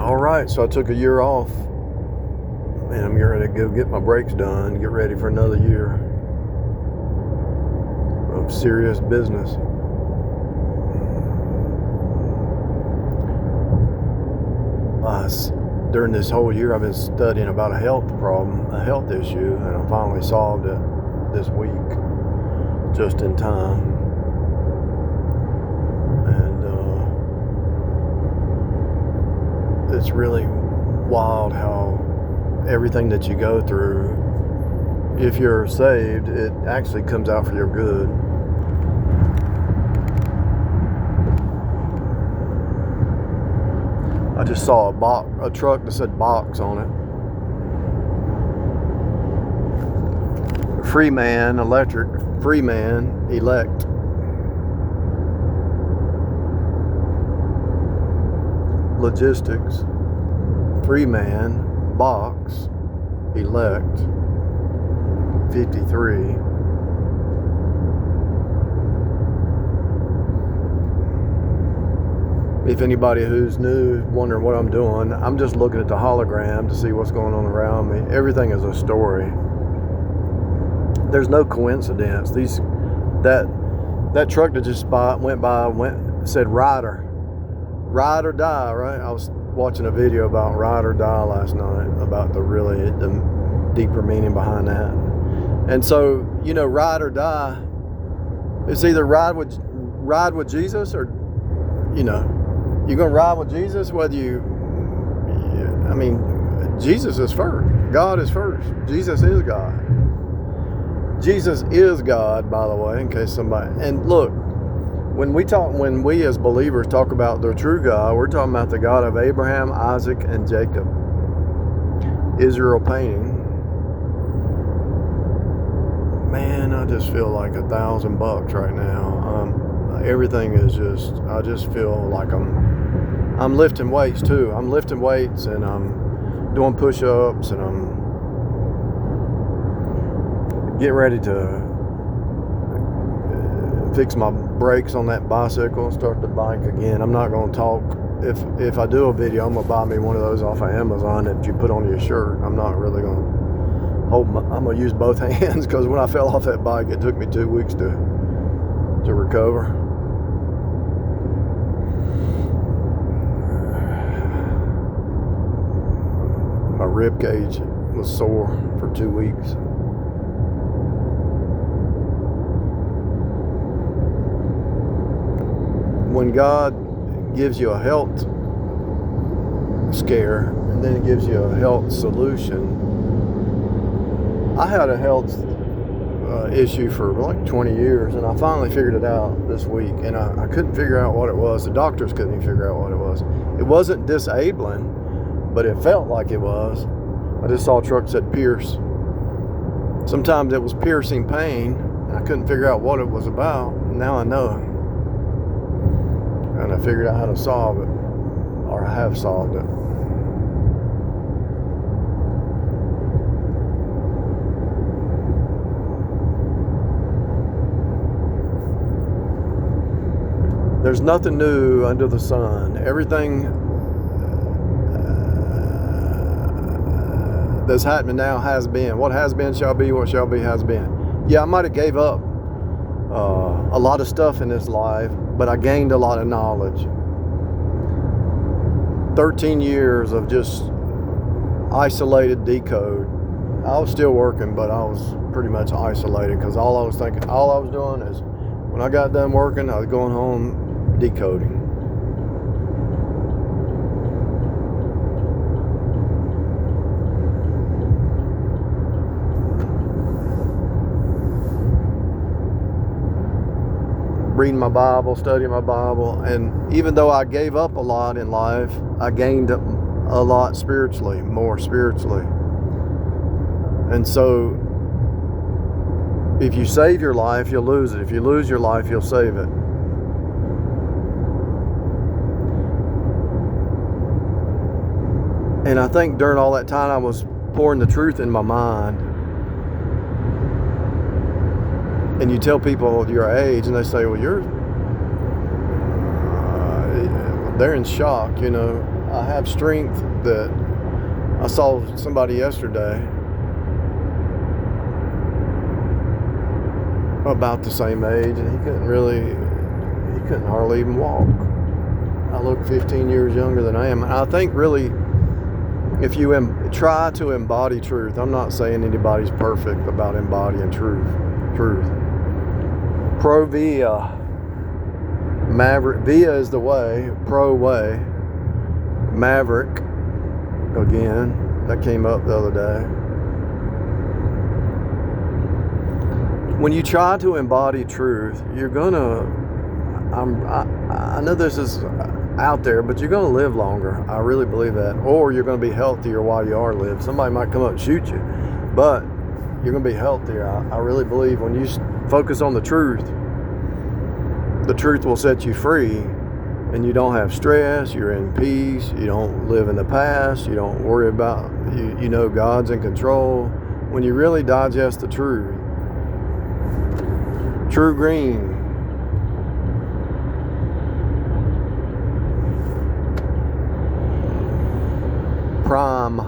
All right, so I took a year off, and I'm getting ready to go get my brakes done, get ready for another year of serious business. During this whole year, I've been studying about a health problem, a health issue, and I finally solved it this week, just in time. And it's really wild how everything that you go through, if you're saved, it actually comes out for your good. I just saw a truck that said box on it. Freeman Electric, Freeman Elect. Logistics, Freeman Box, Elect, 53. If anybody who's new wondering what I'm doing, I'm just looking at the hologram to see what's going on around me. Everything is a story. There's no coincidence. That truck that just went by said ride or die, right? I was watching a video about ride or die last night, about the deeper meaning behind that. And so, ride or die, it's either ride with Jesus, or you're going to ride with Jesus, Jesus is first. God is first. Jesus is God. Jesus is God, by the way, in case somebody... And look, when we as believers talk about the true God, we're talking about the God of Abraham, Isaac, and Jacob. Israel painting. Man, I just feel like $1,000 right now. Everything is I just feel like I'm lifting weights too. I'm lifting weights and I'm doing push-ups and I'm getting ready to fix my brakes on that bicycle and start the bike again. I'm not going to talk. If I do a video, I'm going to buy me one of those off of Amazon that you put on your shirt. I'm not really going to I'm going to use both hands, because when I fell off that bike, it took me 2 weeks to recover. My rib cage was sore for 2 weeks. When God gives you a health scare and then He gives you a health solution, I had a health issue for like 20 years, and I finally figured it out this week, and I couldn't figure out what it was. The doctors couldn't even figure out what it was. It wasn't disabling, but it felt like it was. I just saw a truck that said pierce. Sometimes it was piercing pain, and I couldn't figure out what it was about. Now I know. And I figured out how to solve it, or I have solved it. There's nothing new under the sun. Everything that's happening now has been. What has been shall be. What shall be has been. Yeah, I might have gave up a lot of stuff in this life, but I gained a lot of knowledge. 13 years of just isolated decode. I was still working, but I was pretty much isolated, because all I was doing is, when I got done working, I was going home decoding. Reading my Bible, studying my Bible, and even though I gave up a lot in life, I gained a lot spiritually, more spiritually. And so, if you save your life, you'll lose it. If you lose your life, you'll save it. And I think during all that time, I was pouring the truth in my mind. And you tell people your age, and they say, well, they're in shock, I have strength that I saw somebody yesterday about the same age, and he couldn't hardly even walk. I look 15 years younger than I am. And I think really, if you try to embody truth, I'm not saying anybody's perfect about embodying truth. Pro via, maverick, via is the way, pro way, maverick, again, that came up the other day. When you try to embody truth, you're gonna, I know this is out there, but you're gonna live longer. I really believe that. Or you're gonna be healthier while you are living. Somebody might come up and shoot you, but you're gonna be healthier. I really believe when you focus on the truth will set you free, and you don't have stress, you're in peace, you don't live in the past, you don't worry about, you know God's in control. When you really digest the truth, true green, prime,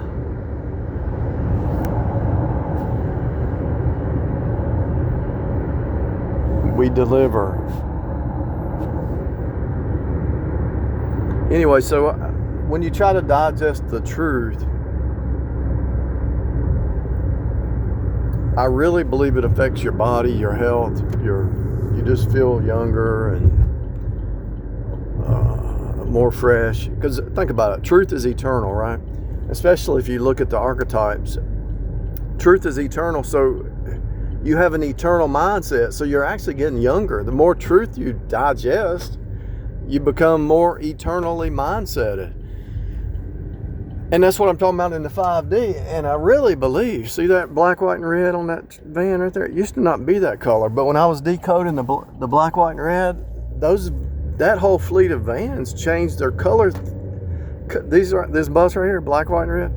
we deliver. Anyway, so when you try to digest the truth, I really believe it affects your body, your health, you just feel younger and more fresh. Because think about it, truth is eternal, right? Especially if you look at the archetypes. Truth is eternal, so you have an eternal mindset, so you're actually getting younger. The more truth you digest, you become more eternally mindseted. And that's what I'm talking about in the 5D. And I really believe, see that black, white, and red on that van right there? It used to not be that color, but when I was decoding the black, white, and red, that whole fleet of vans changed their colors. This bus right here, black, white, and red,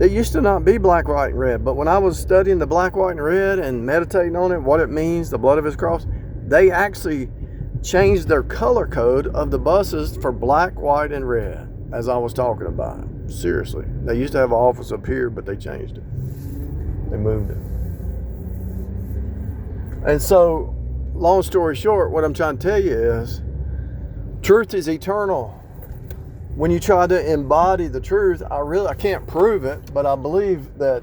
it used to not be black, white, and red. But when I was studying the black, white, and red and meditating on it, what it means, the blood of his cross, they actually changed their color code of the buses for black, white, and red, as I was talking about it. Seriously. They used to have an office up here, but they changed it. They moved it. And so, long story short, what I'm trying to tell you is, truth is eternal. When you try to embody the truth, I can't prove it, but I believe that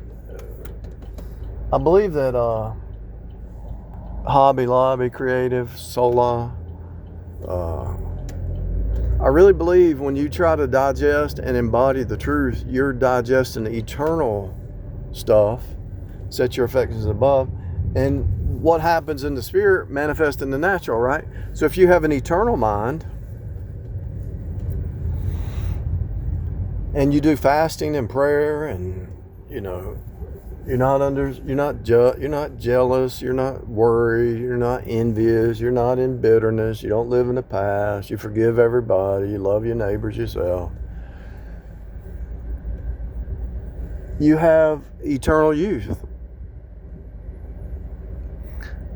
Hobby Lobby, Creative, Sola, I really believe when you try to digest and embody the truth, you're digesting eternal stuff, set your affections above, and what happens in the spirit manifests in the natural, right? So if you have an eternal mind, and you do fasting and prayer, and you're not jealous, you're not worried, you're not envious, you're not in bitterness, you don't live in the past, you forgive everybody, you love your neighbors yourself. You have eternal youth.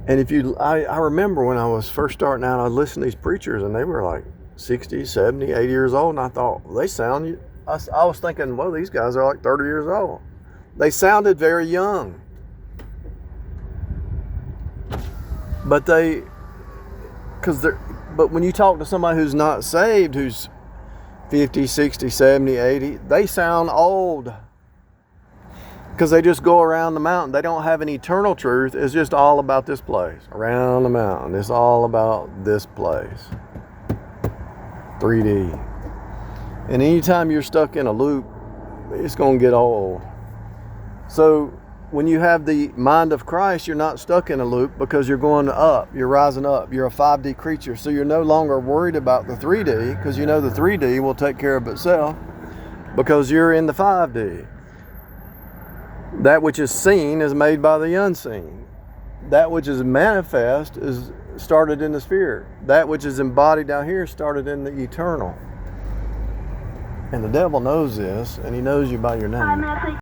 And I remember when I was first starting out, I'd listen to these preachers and they were like 60, 70, 80 years old, and I thought, I was thinking, well, these guys are like 30 years old. They sounded very young. But when you talk to somebody who's not saved, who's 50, 60, 70, 80, they sound old. Because they just go around the mountain. They don't have an eternal truth. It's just all about this place. Around the mountain. It's all about this place. 3D. And anytime you're stuck in a loop, it's going to get old. So when you have the mind of Christ, you're not stuck in a loop because you're going up. You're rising up. You're a 5D creature. So you're no longer worried about the 3D because you know the 3D will take care of itself because you're in the 5D. That which is seen is made by the unseen. That which is manifest is started in the spirit. That which is embodied down here started in the eternal. And the devil knows this, and he knows you by your name.